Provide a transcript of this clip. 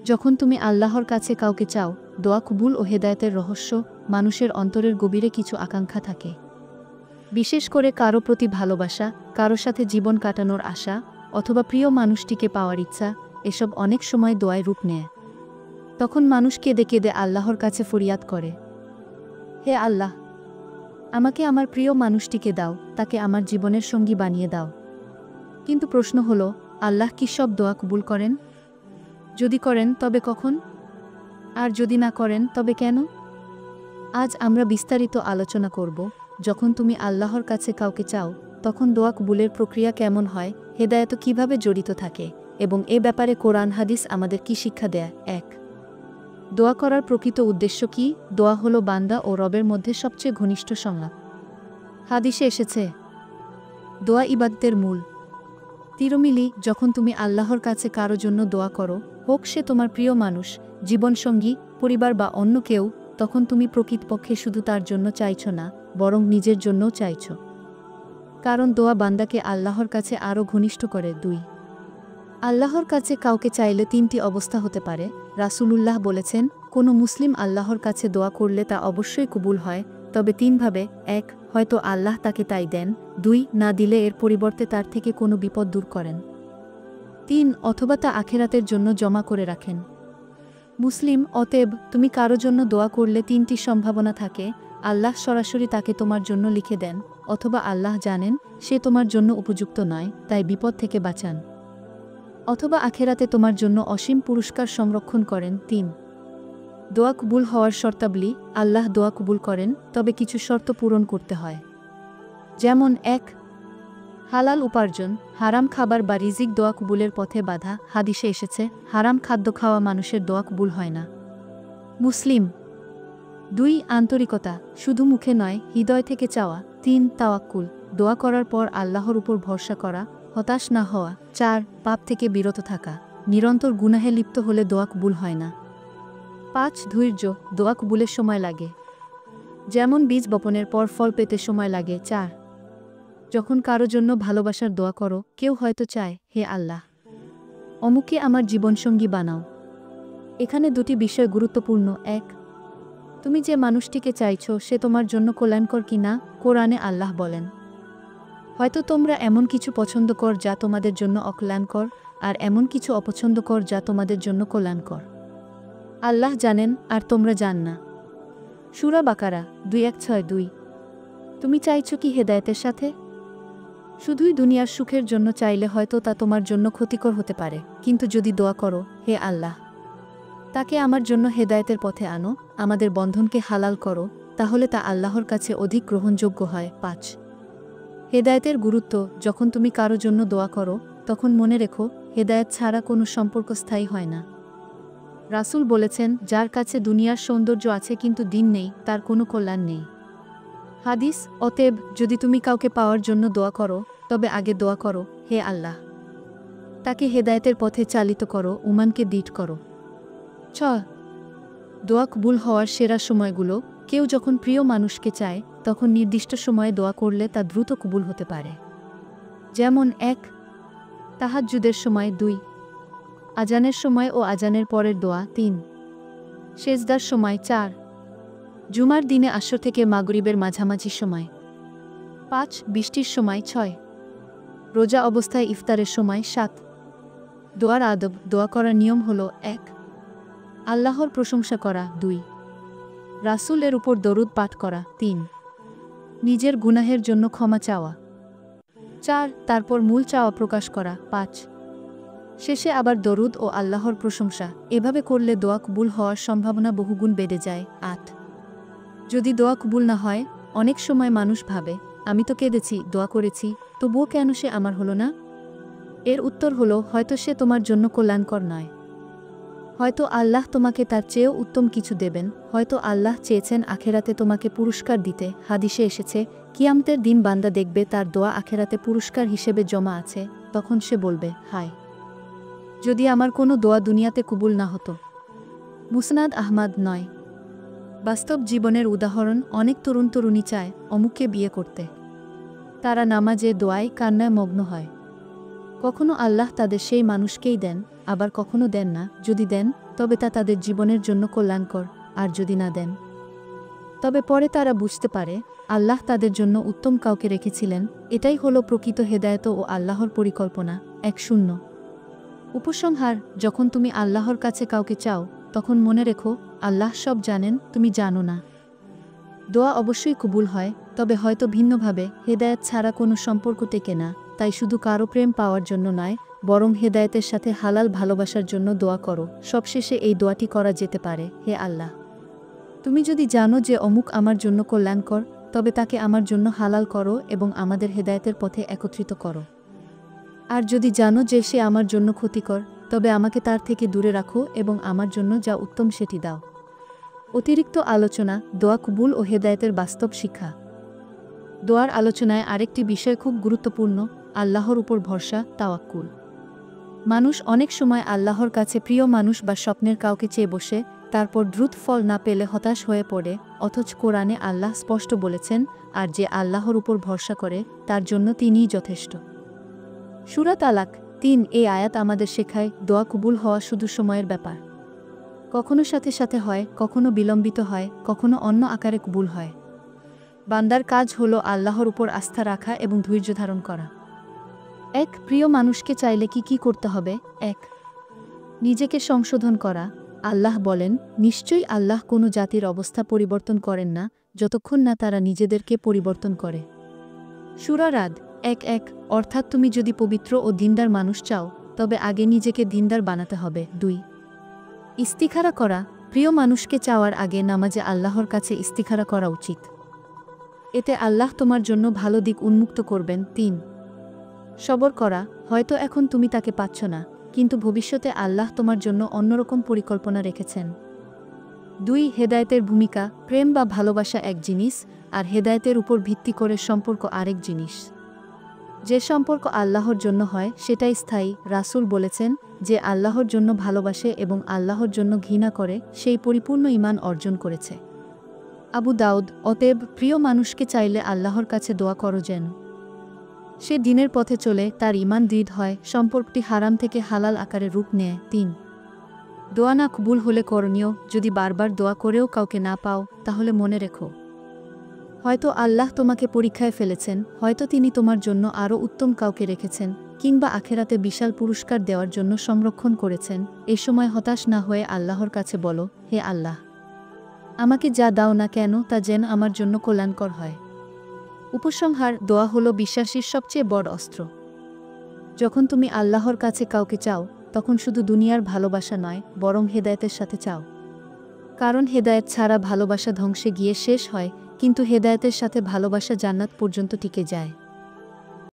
যখন তুমি আল্লাহর কাছে কাউকে চাও, দোয়া কবুল ও হেদায়েতের রহস্য, মানুষের অন্তরের গভীরে কিছু আকাঙ্ক্ষা থাকে। বিশেষ করে কারো প্রতি ভালোবাসা, কারো সাথে জীবন কাটানোর আশা, অথবা প্রিয় মানুষটিকে পাওয়ার ইচ্ছা, এসব অনেক সময় দোয়ায় রূপ নেয়। তখন মানুষ কেঁদে কেঁদে আল্লাহর কাছে ফরিয়াদ করে, হে আল্লাহ, আমাকে আমার প্রিয় মানুষটিকে দাও, তাকে আমার জীবনের সঙ্গী বানিয়ে দাও। কিন্তু প্রশ্ন হলো, আল্লাহ কি সব দোয়া কবুল করেন? যদি করেন তবে কখন? আর যদি না করেন তবে কেন? আজ আমরা বিস্তারিত আলোচনা করব। যখন তুমি আল্লাহর কাছে কাউকে চাও, তখন দোয়া কবুলের প্রক্রিয়া কেমন হয়, হেদায়েত কিভাবে জড়িত থাকে, এবং এ ব্যাপারে কোরআন হাদিস আমাদের কি শিক্ষা দেয়। ১. দোয়া করার প্রকৃত উদ্দেশ্য কি? দোয়া হলো বান্দা ও রবের মধ্যে সবচেয়ে ঘনিষ্ঠ সংলাপ। হাদিসে এসেছে, দোয়া ইবাদতের মূল। তিরমিজি, যখন তুমি আল্লাহর কাছে কারো জন্য দোয়া করো, হোক সে তোমার প্রিয় মানুষ, জীবনসঙ্গী, পরিবার বা অন্য কেউ, তখন তুমি প্রকৃতপক্ষে শুধু তার জন্য চাইছ না, বরং নিজের জন্যও চাইছ। কারণ দোয়া বান্দাকে আল্লাহর কাছে আরও ঘনিষ্ঠ করে। ২. আল্লাহর কাছে কাউকে চাইলে ৩টি অবস্থা হতে পারে। রাসূলুল্লাহ বলেছেন, কোনো মুসলিম আল্লাহর কাছে দোয়া করলে তা অবশ্যই কবুল হয়, তবে ৩ ভাবে। ১. হয়তো আল্লাহ তাকে তাই দেন। ২. না দিলে এর পরিবর্তে তার থেকে কোনো বিপদ দূর করেন। ৩. অথবা তা আখিরাতের জন্য জমা করে রাখেন। মুসলিম, অতএব তুমি কারো জন্য দোয়া করলে ৩টি সম্ভাবনা থাকে। আল্লাহ সরাসরি তাকে তোমার জন্য লিখে দেন, অথবা আল্লাহ জানেন সে তোমার জন্য উপযুক্ত নয়, তাই বিপদ থেকে বাঁচান, অথবা আখেরাতে তোমার জন্য অসীম পুরস্কার সংরক্ষণ করেন। ৩. দোয়া কবুল হওয়ার শর্তাবলী। আল্লাহ দোয়া কবুল করেন, তবে কিছু শর্ত পূরণ করতে হয়। যেমন ১. হালাল উপার্জন, হারাম খাবার বা রিজিক দোয়া কবুলের পথে বাধা। হাদিসে এসেছে, হারাম খাদ্য খাওয়া মানুষের দোয়া কবুল হয় না। মুসলিম। ২. আন্তরিকতা, শুধু মুখে নয়, হৃদয় থেকে চাওয়া। ৩. তাওয়াক্কুল, দোয়া করার পর আল্লাহর উপর ভরসা করা, হতাশ না হওয়া। ৪. পাপ থেকে বিরত থাকা, নিরন্তর গুনাহে লিপ্ত হলে দোয়া কবুল হয় না। ৫. ধৈর্য, দোয়া কবুলের সময় লাগে। যেমন বীজ বপনের পর ফল পেতে সময় লাগে। ৪. যখন কারো জন্য ভালোবাসার দোয়া করো, কেউ হয়তো চায়, হে আল্লাহ, অমুককে আমার জীবনসঙ্গী বানাও। এখানে দুটি বিষয় গুরুত্বপূর্ণ। ১. তুমি যে মানুষটিকে চাইছ সে তোমার জন্য কল্যাণকর কি না। কোরআনে আল্লাহ বলেন, হয়তো তোমরা এমন কিছু পছন্দ কর যা তোমাদের জন্য অকল্যাণকর, আর এমন কিছু অপছন্দ কর যা তোমাদের জন্য কল্যাণকর। আল্লাহ জানেন, আর তোমরা জান না। সূরা বাকারা ২:১-৬-২। তুমি চাইছো কি হেদায়েতের সাথে? শুধুই দুনিয়ার সুখের জন্য চাইলে হয়তো তা তোমার জন্য ক্ষতিকর হতে পারে, কিন্তু যদি দোয়া করো, হে আল্লাহ, তাকে আমার জন্য হেদায়েতের পথে আনো, আমাদের বন্ধনকে হালাল করো, তাহলে তা আল্লাহর কাছে অধিক গ্রহণযোগ্য হয়। ৫. হেদায়েতের গুরুত্ব। যখন তুমি কারো জন্য দোয়া করো, তখন মনে রেখো, হেদায়েত ছাড়া কোনো সম্পর্ক স্থায়ী হয় না। রাসূল বলেছেন, যার কাছে দুনিয়ার সৌন্দর্য আছে কিন্তু দিন নেই, তার কোনো কল্যাণ নেই। হাদিস। অতএব যদি তুমি কাউকে পাওয়ার জন্য দোয়া করো, তবে আগে দোয়া করো, হে আল্লাহ, তাকে হেদায়েতের পথে চালিত করো, ঈমানকে দৃঢ় করো। ৬. দোয়া কবুল হওয়ার সেরা সময়গুলো। কেউ যখন প্রিয় মানুষকে চায়, তখন নির্দিষ্ট সময়ে দোয়া করলে তা দ্রুত কবুল হতে পারে। যেমন ১. তাহাজ্জুদের সময়। ২. আজানের সময় ও আজানের পরের দোয়া। ৩. সেজদার সময়। ৪. জুমার দিনে আসর থেকে মাগরিবের মাঝামাঝি সময়। ৫. বৃষ্টির সময়। ৬. রোজা অবস্থায় ইফতারের সময়। ৭. দোয়ার আদব। দোয়া করার নিয়ম হল: ১. আল্লাহর প্রশংসা করা। ২. রাসূলের উপর দরুদ পাঠ করা। ৩. নিজের গুনাহের জন্য ক্ষমা চাওয়া। ৪. তারপর মূল চাওয়া প্রকাশ করা। ৫. শেষে আবার দরুদ ও আল্লাহর প্রশংসা। এভাবে করলে দোয়া কবুল হওয়ার সম্ভাবনা বহুগুণ বেড়ে যায়। ৮. যদি দোয়া কবুল না হয়, অনেক সময় মানুষ ভাবে, আমি তো কেঁদেছি, দোয়া করেছি, তবুও কেন সে আমার হলো না? এর উত্তর হলো, হয়তো সে তোমার জন্য কল্যাণকর নয়। হয়তো আল্লাহ তোমাকে তার চেয়েও উত্তম কিছু দেবেন, হয়তো আল্লাহ চেয়েছেন আখেরাতে তোমাকে পুরস্কার দিতে। হাদিসে এসেছে, কিয়ামতের দিন বান্দা দেখবে তার দোয়া আখেরাতে পুরস্কার হিসেবে জমা আছে, তখন সে বলবে, হায়, যদি আমার কোনো দোয়া দুনিয়াতে কবুল না হতো। মুসনাদ আহমদ ৯। বাস্তব জীবনের উদাহরণ। অনেক তরুণ তরুণী চায় অমুককে বিয়ে করতে। তারা নামাজে, দোয়ায়, কান্নায় মগ্ন হয়। কখনো আল্লাহ তাদের সেই মানুষকেই দেন, আবার কখনো দেন না, যদি দেন তবে তা তাদের জীবনের জন্য কল্যাণকর, আর যদি না দেন তবে পরে তারা বুঝতে পারে আল্লাহ তাদের জন্য উত্তম কাউকে রেখেছিলেন। এটাই হলো প্রকৃত হেদায়েত ও আল্লাহর পরিকল্পনা। 1-0 উপসংহার: যখন তুমি আল্লাহর কাছে কাউকে চাও তখন মনে রেখো আল্লাহ সব জানেন, তুমি জানো না। দোয়া অবশ্যই কবুল হয়, তবে হয়তো ভিন্নভাবে। হেদায়েত ছাড়া কোনো সম্পর্ক টেকে না, তাই শুধু কারো প্রেম পাওয়ার জন্য নয়, বরং হেদায়েতের সাথে হালাল ভালোবাসার জন্য দোয়া করো। সবশেষে এই দোয়াটি করা যেতে পারে: হে আল্লাহ, তুমি যদি জানো যে অমুক আমার জন্য কল্যাণকর, তবে তাকে আমার জন্য হালাল করো এবং আমাদের হেদায়েতের পথে একত্রিত করো। আর যদি জানো যে সে আমার জন্য ক্ষতিকর, তবে আমাকে তার থেকে দূরে রাখো এবং আমার জন্য যা উত্তম সেটি দাও। অতিরিক্ত আলোচনা: দোয়া কবুল ও হেদায়েতের বাস্তব শিক্ষা। দোয়ার আলোচনায় আরেকটি বিষয় খুব গুরুত্বপূর্ণ: আল্লাহর উপর ভরসা, তাওয়াক্কুল। মানুষ অনেক সময় আল্লাহর কাছে প্রিয় মানুষ বা স্বপ্নের কাউকে চেয়ে বসে, তারপর দ্রুত ফল না পেলে হতাশ হয়ে পড়ে। অথচ কোরআনে আল্লাহ স্পষ্ট বলেছেন, আর যে আল্লাহর উপর ভরসা করে তার জন্য তিনিই যথেষ্ট। সূরা তালাক 3 এই আয়াত আমাদের শেখায় দোয়া কবুল হওয়া শুধু সময়ের ব্যাপার। কখনো সাথে সাথে হয়, কখনো বিলম্বিত হয়, কখনো অন্য আকারে কবুল হয়। বান্দার কাজ হলো আল্লাহর উপর আস্থা রাখা এবং ধৈর্য ধারণ করা। প্রিয় মানুষকে চাইলে কি করতে হবে? 1. নিজেকে সংশোধন করা। আল্লাহ বলেন, নিশ্চয়ই আল্লাহ কোনো জাতির অবস্থা পরিবর্তন করেন না যতক্ষণ না তারা নিজেদেরকে পরিবর্তন করে। সূরা রাদ 1:1 অর্থাৎ তুমি যদি পবিত্র ও দিনদার মানুষ চাও, তবে আগে নিজেকে দিনদার বানাতে হবে। 2. ইস্তিখারা করা। প্রিয় মানুষকে চাওয়ার আগে নামাজে আল্লাহর কাছে ইস্তিখারা করা উচিত। এতে আল্লাহ তোমার জন্য ভালো দিক উন্মুক্ত করবেন। 3. সবর করা। হয়তো এখন তুমি তাকে পাচ্ছ না, কিন্তু ভবিষ্যতে আল্লাহ তোমার জন্য অন্যরকম পরিকল্পনা রেখেছেন। 2. হেদায়েতের ভূমিকা। প্রেম বা ভালোবাসা এক জিনিস, আর হেদায়েতের উপর ভিত্তি করে সম্পর্ক আরেক জিনিস। যে সম্পর্ক আল্লাহর জন্য হয় সেটাই স্থায়ী। রাসূল বলেছেন, যে আল্লাহর জন্য ভালোবাসে এবং আল্লাহর জন্য ঘৃণা করে সেই পরিপূর্ণ ঈমান অর্জন করেছে। আবু দাউদ। অতএব প্রিয় মানুষকে চাইলে আল্লাহর কাছে দোয়া করো যেন সে দ্বীনের পথে চলে, তার ঈমান দৃঢ় হয়, সম্পর্কটি হারাম থেকে হালাল আকারে রূপ নেয়। 3. দোয়া না কবুল হলে করণীয়: যদি বারবার দোয়া করেও কাউকে না পাও, তাহলে মনে রেখো হয়তো আল্লাহ তোমাকে পরীক্ষায় ফেলেছেন, হয়তো তিনি তোমার জন্য আরও উত্তম কাউকে রেখেছেন, কিংবা আখেরাতে বিশাল পুরস্কার দেওয়ার জন্য সংরক্ষণ করেছেন। এ সময় হতাশ না হয়ে আল্লাহর কাছে বলো, হে আল্লাহ, আমাকে যা দাও না কেন তা যেন আমার জন্য কল্যাণকর হয়। উপসংহার: দোয়া হলো বিশ্বাসীর সবচেয়ে বড় অস্ত্র। যখন তুমি আল্লাহর কাছে কাউকে চাও, তখন শুধু দুনিয়ার ভালোবাসা নয়, বরং হেদায়েতের সাথে চাও। কারণ হেদায়েত ছাড়া ভালোবাসা ধ্বংসে গিয়ে শেষ হয়, কিন্তু হেদায়েতের সাথে ভালোবাসা জান্নাত পর্যন্ত টিকে যায়।